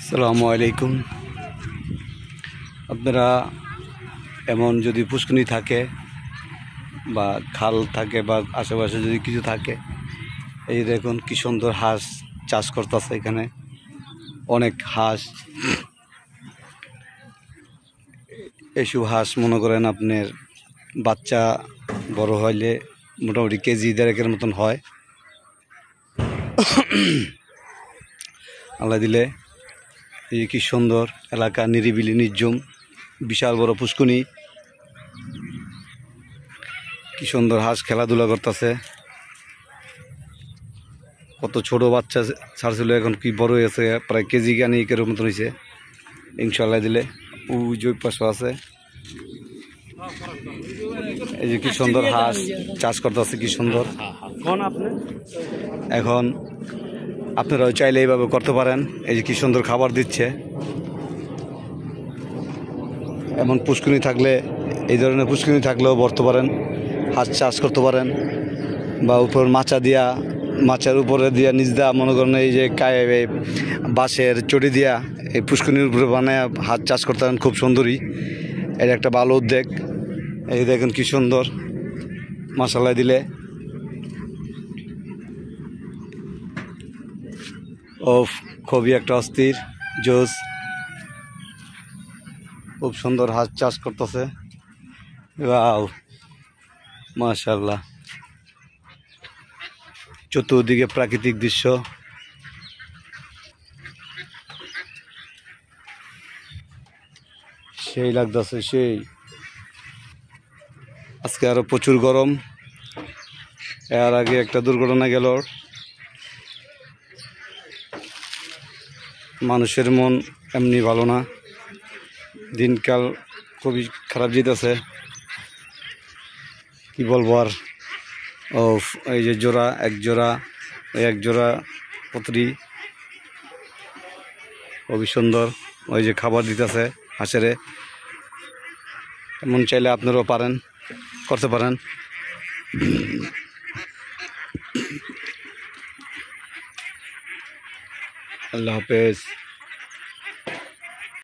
আসসালামু আলাইকুম। আপনারা এমন যদি পুষ্করিণী থাকে বা খাল থাকে বা আশেপাশে যদি কিছু থাকে, এই দেখুন কি সুন্দর হাঁস চাষ করতেছে। এখানে অনেক হাঁস, এইসব হাঁস মনে করেন আপনার বাচ্চা বড় হইলে মোটামুটি কেজি 1.5 মতন হয়। আল্লাহ দিলে এই কি সুন্দর এলাকা, নিরিবিলি নির্জন, বিশাল বড় পুষ্করিণী, কি সুন্দর হাঁস খেলাধুলা করতেছে। কত ছোট বাচ্চা ছাড়ছিল, এখন কি বড় হয়েছে, প্রায় কেজি গানি একের মতন হয়েছে ইনশাল্লাহ দিলে। ওই যে পাশে আছে, এই যে কি সুন্দর হাঁস চাষ করতেছে, কি সুন্দর। এখন আপনারাও চাইলে এইভাবে করতে পারেন। এই যে কি সুন্দর খাবার দিচ্ছে। এমন পুষ্করিণী থাকলে, এই ধরনের পুষ্করিণী থাকলেও বর্তে পারেন, হাঁস চাষ করতে পারেন। বা উপর মাচা দিয়া, মাচার উপরে দিয়া নিচ দেওয়া মনে করেন এই যে বাঁশের চটি দিয়া এই পুষ্করিণীর উপরে বানায় হাঁস চাষ করতে পারেন, খুব সুন্দরই। এটা একটা ভালো উদ্যোগ। এই দেখেন কি সুন্দর, মাশাআল্লাহ দিলে। ও খুবই একটা অস্থির জোস, খুব সুন্দর হাঁস চাষ করতেছে। ওয়াও মাশাআল্লাহ। চতুর্দিকে প্রাকৃতিক দৃশ্য, সেই লাগতেছে সেই। আজকে আরো প্রচুর গরম। এর আগে একটা দুর্ঘটনা গেল। মানুষের মন এমনি ভালো না, দিনকাল খুবই খারাপ যেতেছে, কি বলবো আর। ও এই যে এক জোড়া পত্রী খুবই সুন্দর। ওই যে খাবার দিতেছে হাঁসেরে। এমন চাইলে আপনারাও পারেন, করতে পারেন। আল্লাহ হাফেজ।